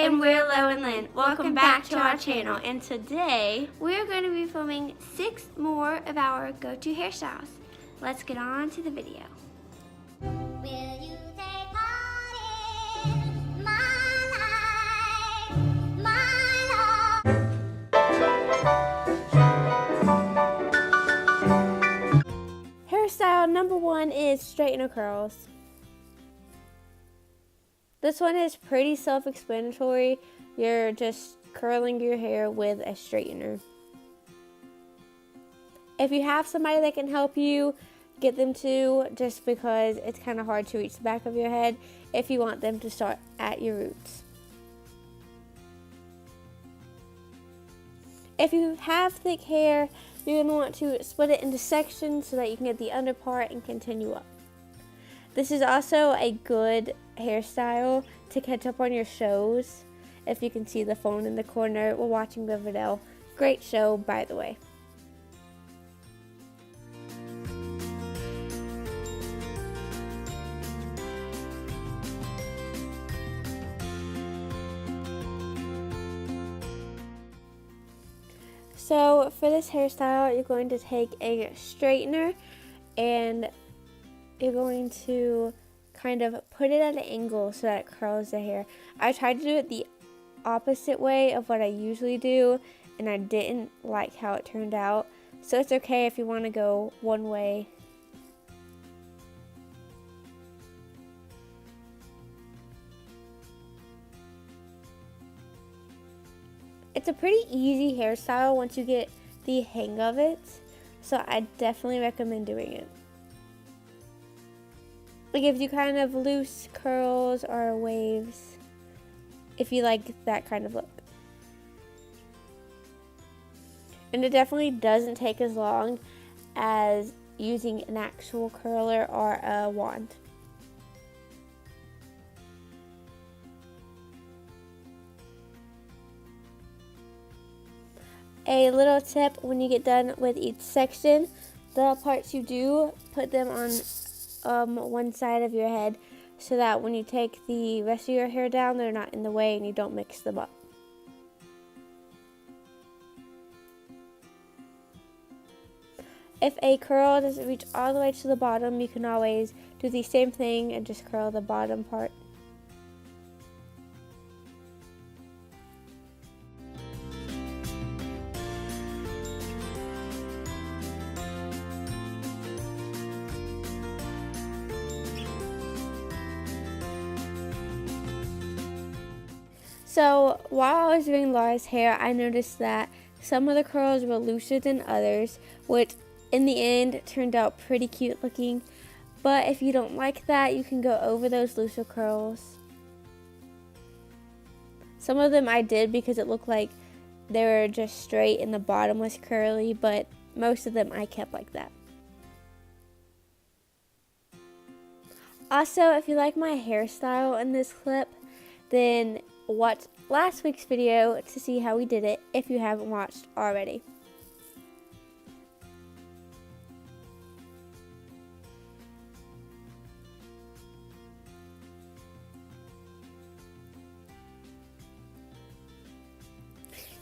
and we're Lo and Lynn. Welcome back to our channel, and today we're going to be filming 6 more of our go-to hairstyles. Let's get on to the video. Will you take part in my life, my love? Hairstyle number 1 is straightener curls. This one is pretty self-explanatory. You're just curling your hair with a straightener. If you have somebody that can help you, get them to, just because it's kind of hard to reach the back of your head if you want them to start at your roots. If you have thick hair, you're going to want to split it into sections so that you can get the under part and continue up. This is also a good hairstyle to catch up on your shows. If you can see the phone in the corner, we're watching Riverdale. Great show, by the way. So for this hairstyle, you're going to take a straightener and you're going to kind of put it at an angle so that it curls the hair. I tried to do it the opposite way of what I usually do, and I didn't like how it turned out. So it's okay if you want to go one way. It's a pretty easy hairstyle once you get the hang of it, so I definitely recommend doing it. It gives you kind of loose curls or waves if you like that kind of look. And it definitely doesn't take as long as using an actual curler or a wand. A little tip: when you get done with each section, the parts you do, put them on one side of your head so that when you take the rest of your hair down, they're not in the way and you don't mix them up. If a curl doesn't reach all the way to the bottom, you can always do the same thing and just curl the bottom part. So while I was doing Laura's hair, I noticed that some of the curls were looser than others, which in the end turned out pretty cute looking. But if you don't like that, you can go over those looser curls. Some of them I did because it looked like they were just straight and the bottom was curly, but most of them I kept like that. Also, if you like my hairstyle in this clip, then watch last week's video to see how we did it if you haven't watched already.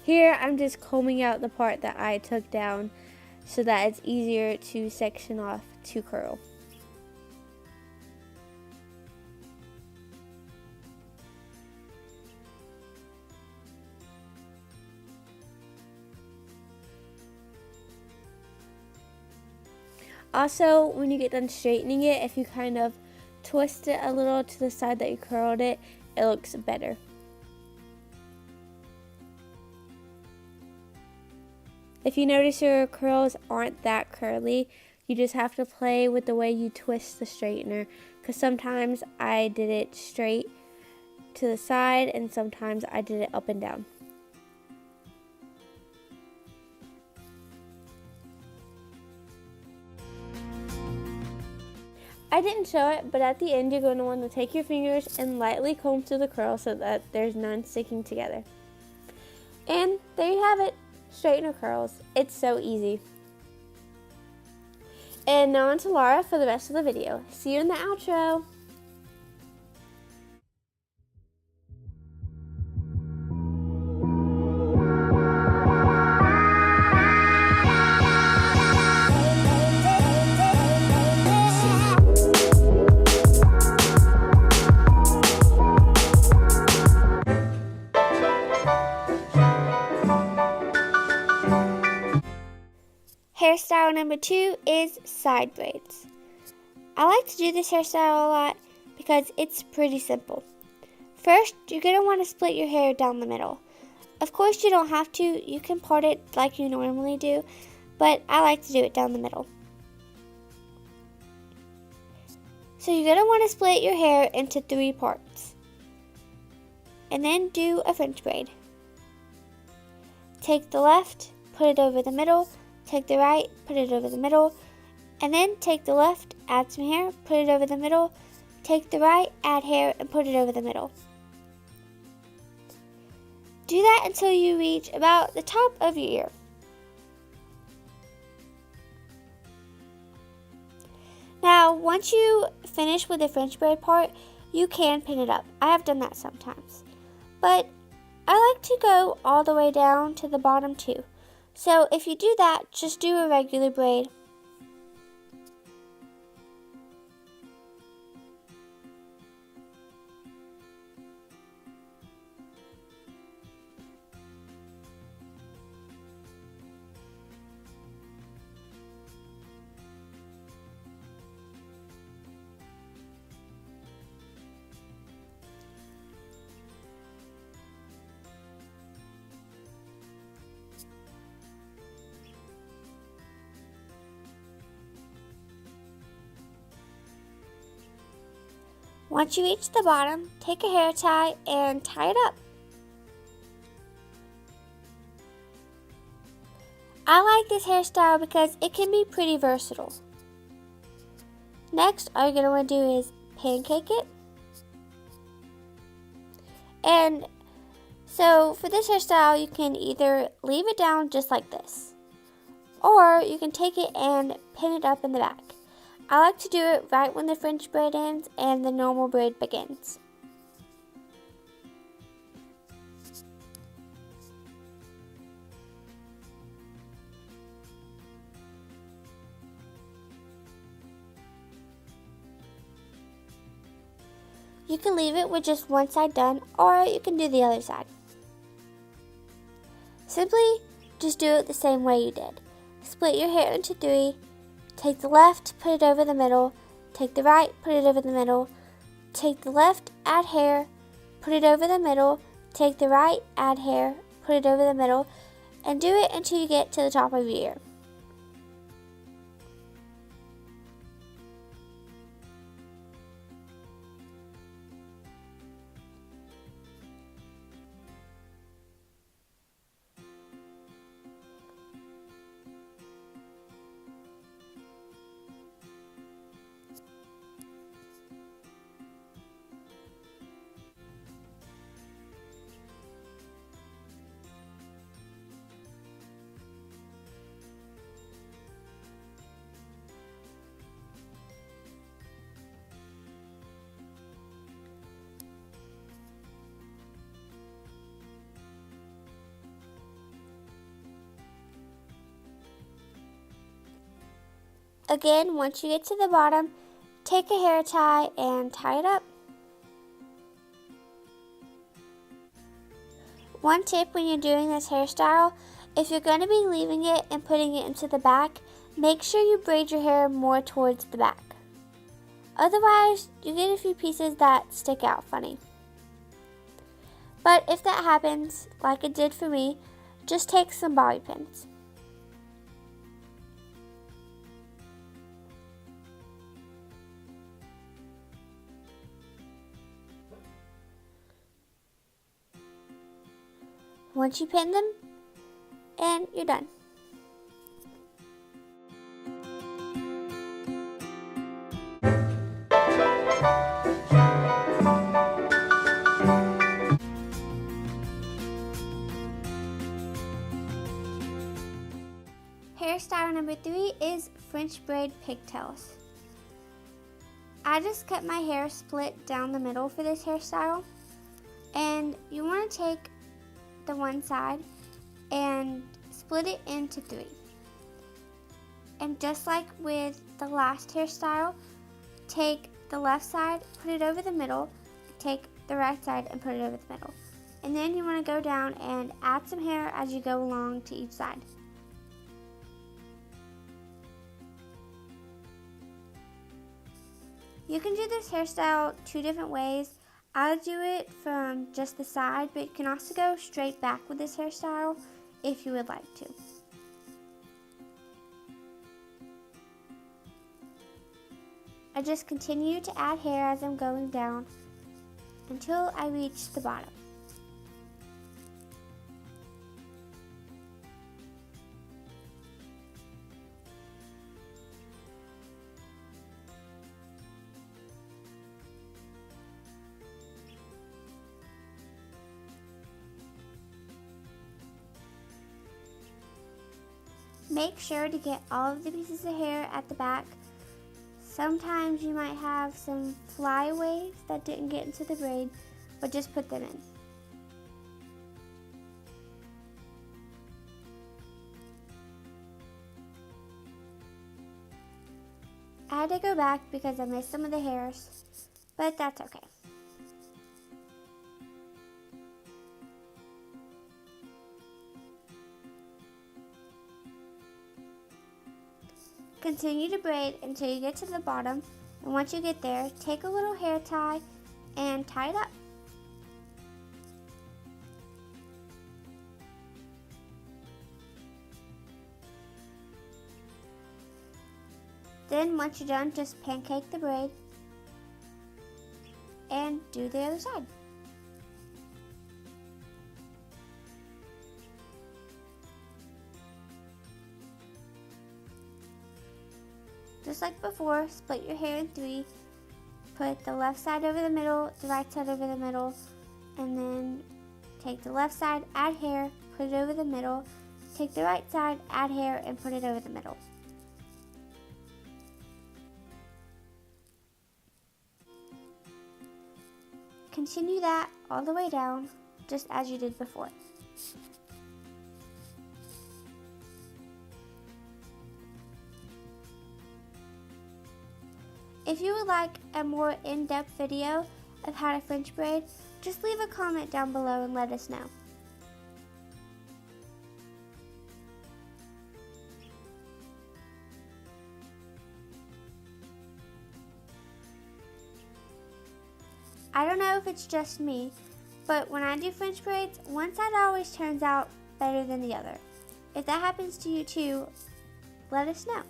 Here I'm just combing out the part that I took down so that it's easier to section off to curl. Also, when you get done straightening it, if you kind of twist it a little to the side that you curled it, it looks better. If you notice your curls aren't that curly, you just have to play with the way you twist the straightener, because sometimes I did it straight to the side and sometimes I did it up and down. I didn't show it, but at the end you're going to want to take your fingers and lightly comb through the curl so that there's none sticking together. And there you have it, straightener curls. It's so easy. And now on to Laura for the rest of the video. See you in the outro. Hairstyle number 2 is side braids. I like to do this hairstyle a lot because it's pretty simple. First, you're going to want to split your hair down the middle. Of course, you don't have to. You can part it like you normally do, but I like to do it down the middle. So you're going to want to split your hair into 3 parts. And then do a French braid. Take the left, put it over the middle, take the right, put it over the middle, and then take the left, add some hair, put it over the middle, take the right, add hair, and put it over the middle. Do that until you reach about the top of your ear. Now, once you finish with the French braid part, you can pin it up. I have done that sometimes. But I like to go all the way down to the bottom too. So if you do that, just do a regular braid. Once you reach the bottom, take a hair tie and tie it up. I like this hairstyle because it can be pretty versatile. Next, all you're going to want to do is pancake it. And so for this hairstyle, you can either leave it down just like this, or you can take it and pin it up in the back. I like to do it right when the French braid ends and the normal braid begins. You can leave it with just one side done, or you can do the other side. Simply just do it the same way you did. Split your hair into 3. Take the left, put it over the middle, take the right, put it over the middle, take the left, add hair, put it over the middle, take the right, add hair, put it over the middle, and do it until you get to the top of your ear. Again, once you get to the bottom, take a hair tie and tie it up. One tip when you're doing this hairstyle, if you're going to be leaving it and putting it into the back, make sure you braid your hair more towards the back. Otherwise, you get a few pieces that stick out funny. But if that happens, like it did for me, just take some bobby pins. Once you pin them, and you're done. Hairstyle number 3 is French braid pigtails. I just cut my hair split down the middle for this hairstyle, and you want to take the one side and split it into 3. And just like with the last hairstyle, take the left side, put it over the middle, take the right side and put it over the middle. And then you want to go down and add some hair as you go along to each side. You can do this hairstyle 2 different ways. I do it from just the side, but you can also go straight back with this hairstyle if you would like to. I just continue to add hair as I'm going down until I reach the bottom. Make sure to get all of the pieces of hair at the back. Sometimes you might have some flyaways that didn't get into the braid, but just put them in. I had to go back because I missed some of the hairs, but that's okay. Continue to braid until you get to the bottom, and once you get there, take a little hair tie and tie it up. Then once you're done, just pancake the braid and do the other side. Just like before, split your hair in 3. Put the left side over the middle, the right side over the middle, and then take the left side, add hair, put it over the middle, take the right side, add hair, and put it over the middle. Continue that all the way down, just as you did before. If you would like a more in-depth video of how to French braid, just leave a comment down below and let us know. I don't know if it's just me, but when I do French braids, one side always turns out better than the other. If that happens to you too, let us know.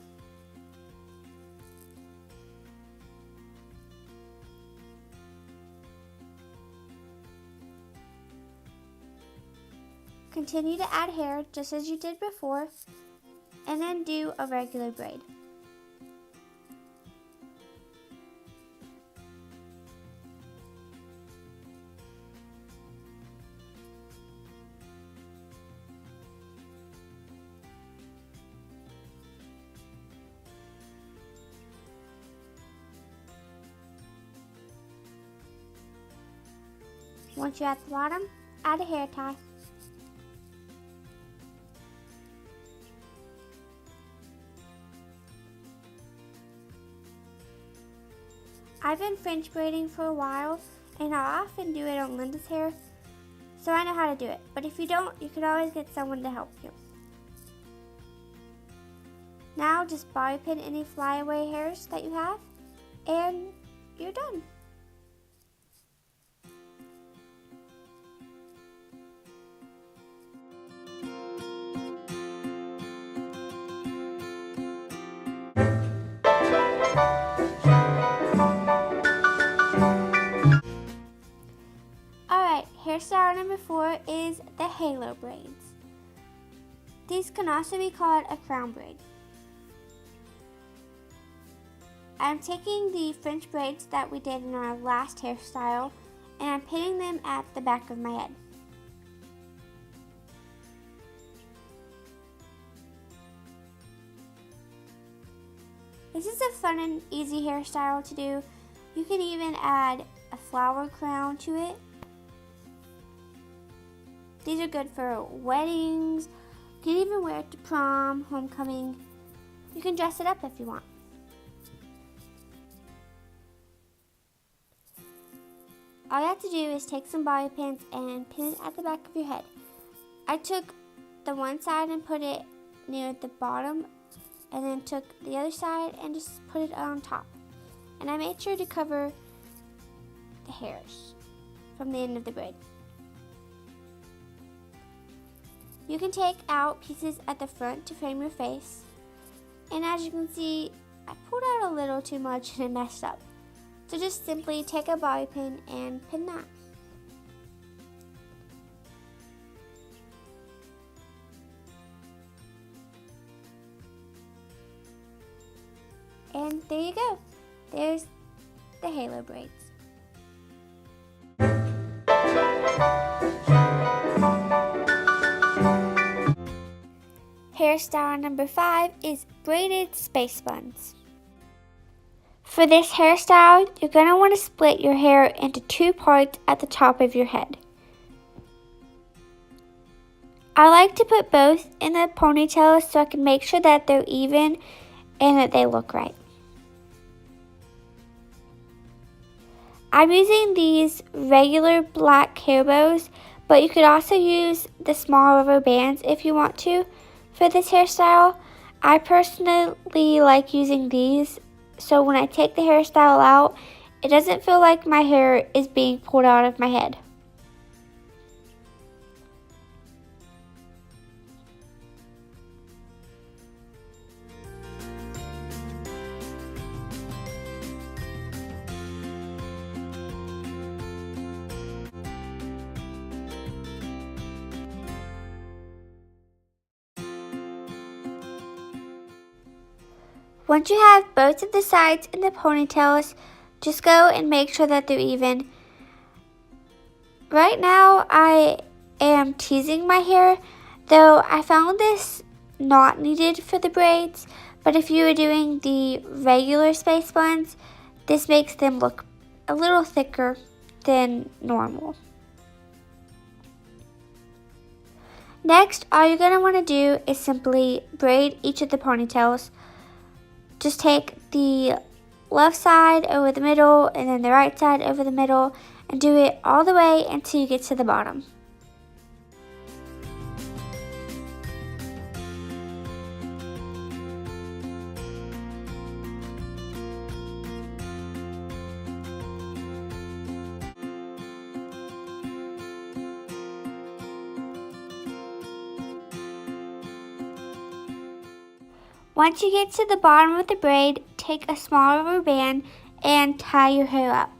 Continue to add hair just as you did before, and then do a regular braid. Once you're at the bottom, add a hair tie. I've been French braiding for a while, and I often do it on Linda's hair, so I know how to do it. But if you don't, you can always get someone to help you. Now just bobby pin any flyaway hairs that you have, and you're done. Hairstyle number 4 is the halo braids. These can also be called a crown braid. I'm taking the French braids that we did in our last hairstyle, and I'm pinning them at the back of my head. This is a fun and easy hairstyle to do. You can even add a flower crown to it. These are good for weddings. You can even wear it to prom, homecoming. You can dress it up if you want. All you have to do is take some bobby pins and pin it at the back of your head. I took the one side and put it near the bottom, and then took the other side and just put it on top. and I made sure to cover the hairs from the end of the braid. You can take out pieces at the front to frame your face, and as you can see, I pulled out a little too much and it messed up. So just simply take a bobby pin and pin that. And there you go. There's the halo braids. Hairstyle number 5 is braided space buns. For this hairstyle, you're going to want to split your hair into 2 parts at the top of your head. I like to put both in the ponytail so I can make sure that they're even and that they look right. I'm using these regular black hair bows, but you could also use the small rubber bands if you want to for this hairstyle. I personally like using these, so when I take the hairstyle out, it doesn't feel like my hair is being pulled out of my head. Once you have both of the sides in the ponytails, just go and make sure that they're even. Right now, I am teasing my hair, though I found this not needed for the braids, but if you are doing the regular space buns, this makes them look a little thicker than normal. Next, all you're going to want to do is simply braid each of the ponytails. Just take the left side over the middle and then the right side over the middle and do it all the way until you get to the bottom. Once you get to the bottom of the braid, take a small rubber band and tie your hair up.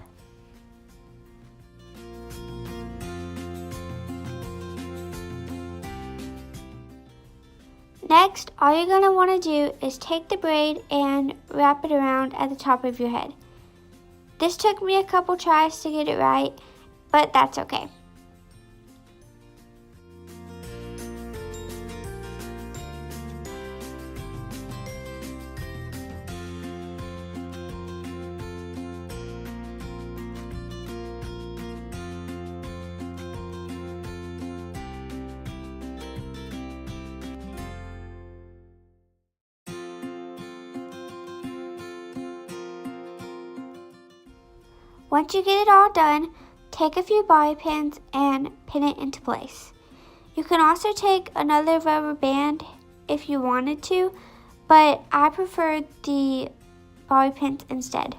Next, all you're going to want to do is take the braid and wrap it around at the top of your head. This took me a couple tries to get it right, but that's okay. Once you get it all done, take a few bobby pins and pin it into place. You can also take another rubber band if you wanted to, but I preferred the bobby pins instead.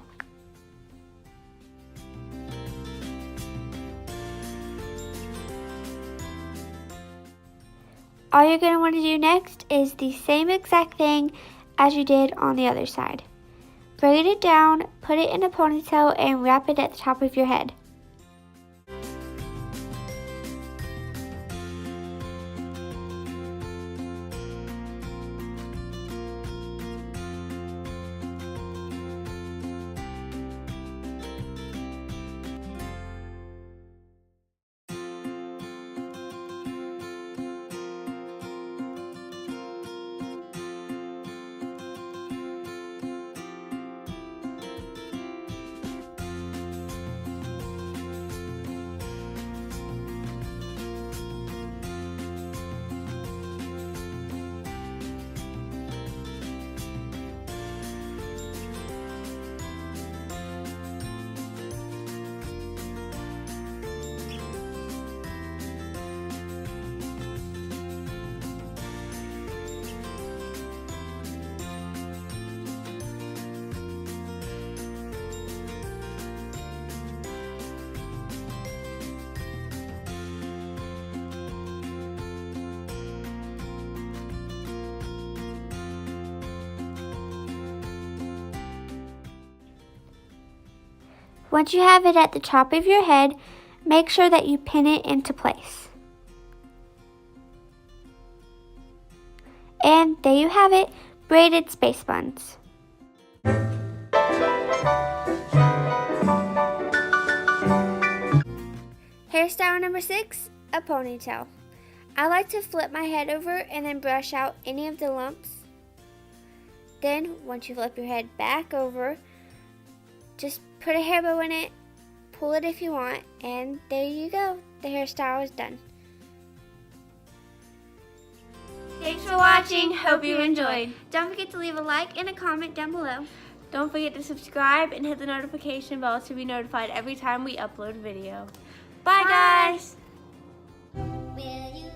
All you're going to want to do next is the same exact thing as you did on the other side. Braid it down, put it in a ponytail, and wrap it at the top of your head. Once you have it at the top of your head, make sure that you pin it into place. And there you have it, braided space buns. Hairstyle number 6, a ponytail. I like to flip my head over and then brush out any of the lumps. Then, once you flip your head back over, just put a hair bow in it, pull it if you want, and there you go. The hairstyle is done. Thanks for watching. Hope you enjoyed. Don't forget to leave a like and a comment down below. Don't forget to subscribe and hit the notification bell to be notified every time we upload a video. Bye, guys! Will you